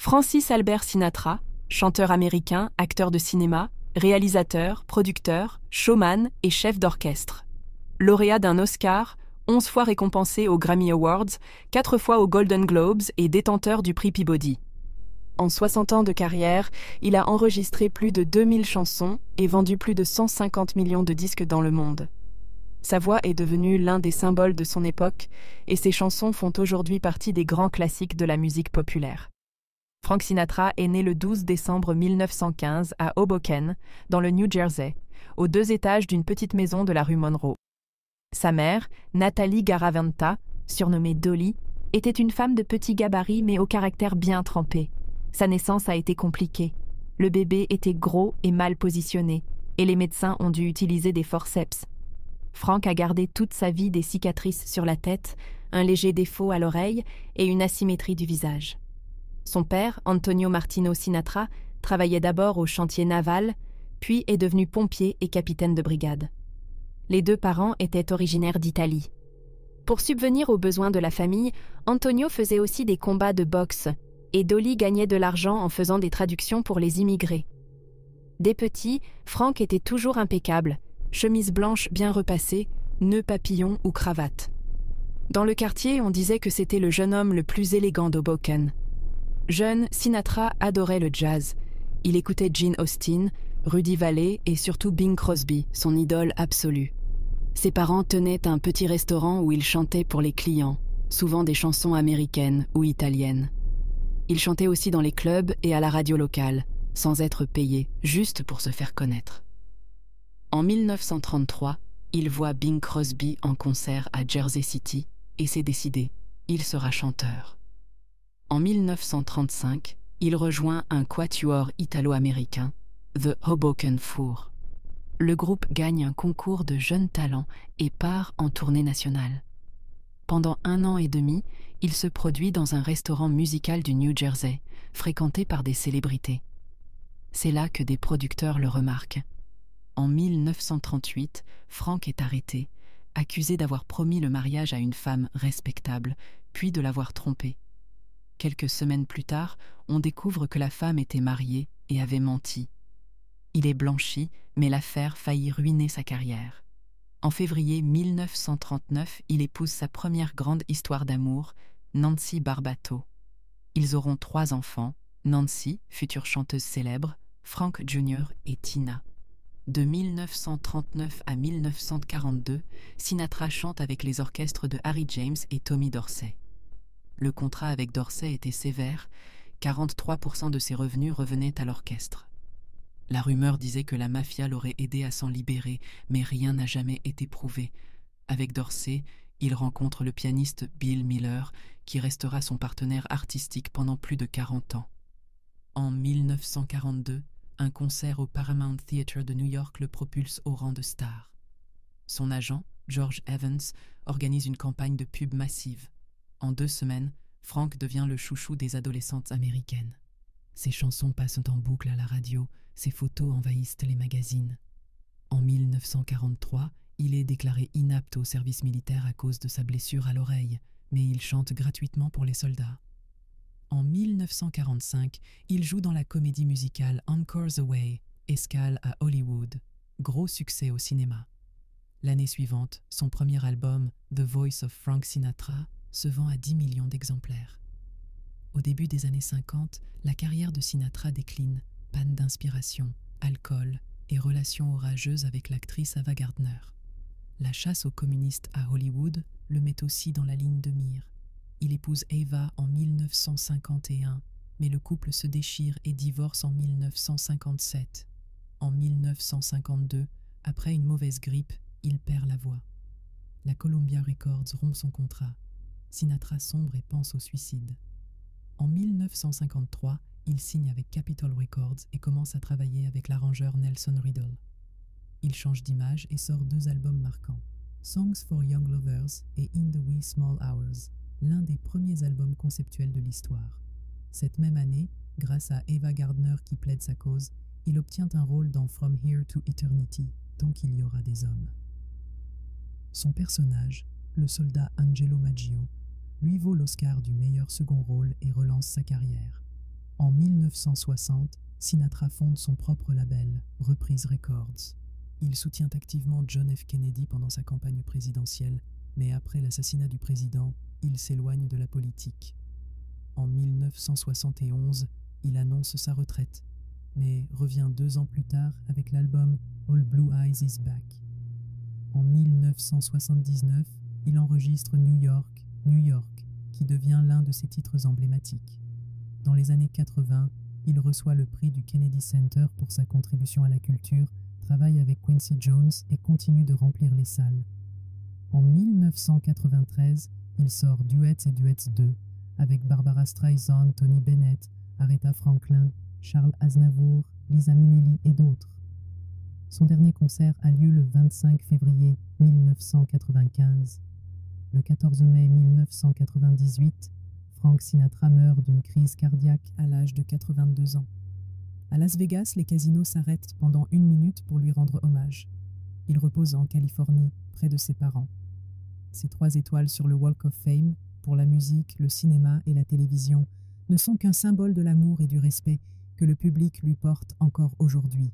Francis Albert Sinatra, chanteur américain, acteur de cinéma, réalisateur, producteur, showman et chef d'orchestre. Lauréat d'un Oscar, 11 fois récompensé aux Grammy Awards, 4 fois aux Golden Globes et détenteur du prix Peabody. En 60 ans de carrière, il a enregistré plus de 2000 chansons et vendu plus de 150 millions de disques dans le monde. Sa voix est devenue l'un des symboles de son époque et ses chansons font aujourd'hui partie des grands classiques de la musique populaire. Frank Sinatra est né le 12 décembre 1915 à Hoboken, dans le New Jersey, aux 2 étages d'une petite maison de la rue Monroe. Sa mère, Nathalie Garaventa, surnommée Dolly, était une femme de petit gabarit mais au caractère bien trempé. Sa naissance a été compliquée. Le bébé était gros et mal positionné, et les médecins ont dû utiliser des forceps. Frank a gardé toute sa vie des cicatrices sur la tête, un léger défaut à l'oreille et une asymétrie du visage. Son père, Antonio Martino Sinatra, travaillait d'abord au chantier naval, puis est devenu pompier et capitaine de brigade. Les 2 parents étaient originaires d'Italie. Pour subvenir aux besoins de la famille, Antonio faisait aussi des combats de boxe, et Dolly gagnait de l'argent en faisant des traductions pour les immigrés. Dès petit, Frank était toujours impeccable, chemise blanche bien repassée, nœud papillon ou cravate. Dans le quartier, on disait que c'était le jeune homme le plus élégant d'Hoboken. Jeune, Sinatra adorait le jazz. Il écoutait Gene Austin, Rudy Vallee et surtout Bing Crosby, son idole absolue. Ses parents tenaient un petit restaurant où il chantait pour les clients, souvent des chansons américaines ou italiennes. Il chantait aussi dans les clubs et à la radio locale, sans être payé, juste pour se faire connaître. En 1933, il voit Bing Crosby en concert à Jersey City et c'est décidé, il sera chanteur. En 1935, il rejoint un quatuor italo-américain, The Hoboken Four. Le groupe gagne un concours de jeunes talents et part en tournée nationale. Pendant 1 an et demi, il se produit dans un restaurant musical du New Jersey, fréquenté par des célébrités. C'est là que des producteurs le remarquent. En 1938, Frank est arrêté, accusé d'avoir promis le mariage à une femme respectable, puis de l'avoir trompé. Quelques semaines plus tard, on découvre que la femme était mariée et avait menti. Il est blanchi, mais l'affaire faillit ruiner sa carrière. En février 1939, il épouse sa première grande histoire d'amour, Nancy Barbato. Ils auront 3 enfants, Nancy, future chanteuse célèbre, Frank Jr. et Tina. De 1939 à 1942, Sinatra chante avec les orchestres de Harry James et Tommy Dorsey. Le contrat avec Dorsey était sévère, 43% de ses revenus revenaient à l'orchestre. La rumeur disait que la mafia l'aurait aidé à s'en libérer, mais rien n'a jamais été prouvé. Avec Dorsey, il rencontre le pianiste Bill Miller, qui restera son partenaire artistique pendant plus de 40 ans. En 1942, un concert au Paramount Theatre de New York le propulse au rang de star. Son agent, George Evans, organise une campagne de pub massive. En 2 semaines, Frank devient le chouchou des adolescentes américaines. Ses chansons passent en boucle à la radio, ses photos envahissent les magazines. En 1943, il est déclaré inapte au service militaire à cause de sa blessure à l'oreille, mais il chante gratuitement pour les soldats. En 1945, il joue dans la comédie musicale Encore Away, escale à Hollywood. Gros succès au cinéma. L'année suivante, son premier album, The Voice of Frank Sinatra, se vend à 10 millions d'exemplaires. Au début des années 50, la carrière de Sinatra décline, panne d'inspiration, alcool et relations orageuses avec l'actrice Ava Gardner. La chasse aux communistes à Hollywood le met aussi dans la ligne de mire. Il épouse Ava en 1951, mais le couple se déchire et divorce en 1957. En 1952, après une mauvaise grippe, il perd la voix. La Columbia Records rompt son contrat. Sinatra sombre et pense au suicide. En 1953, il signe avec Capitol Records et commence à travailler avec l'arrangeur Nelson Riddle. Il change d'image et sort 2 albums marquants, Songs for Young Lovers et In the Wee Small Hours, l'un des premiers albums conceptuels de l'histoire. Cette même année, grâce à Ava Gardner qui plaide sa cause, il obtient un rôle dans From Here to Eternity, tant qu'il y aura des hommes. Son personnage, le soldat Angelo Maggio, lui vaut l'Oscar du meilleur second rôle et relance sa carrière. En 1960, Sinatra fonde son propre label, Reprise Records. Il soutient activement John F. Kennedy pendant sa campagne présidentielle, mais après l'assassinat du président, il s'éloigne de la politique. En 1971, il annonce sa retraite, mais revient 2 ans plus tard avec l'album All Blue Eyes Is Back. En 1979, il enregistre New York, New York, qui devient l'un de ses titres emblématiques. Dans les années 80, il reçoit le prix du Kennedy Center pour sa contribution à la culture, travaille avec Quincy Jones et continue de remplir les salles. En 1993, il sort Duets et Duets 2 avec Barbara Streisand, Tony Bennett, Aretha Franklin, Charles Aznavour, Liza Minnelli et d'autres. Son dernier concert a lieu le 25 février 1995. Le 14 mai 1998, Frank Sinatra meurt d'une crise cardiaque à l'âge de 82 ans. À Las Vegas, les casinos s'arrêtent pendant 1 minute pour lui rendre hommage. Il repose en Californie, près de ses parents. Ses 3 étoiles sur le Walk of Fame, pour la musique, le cinéma et la télévision, ne sont qu'un symbole de l'amour et du respect que le public lui porte encore aujourd'hui.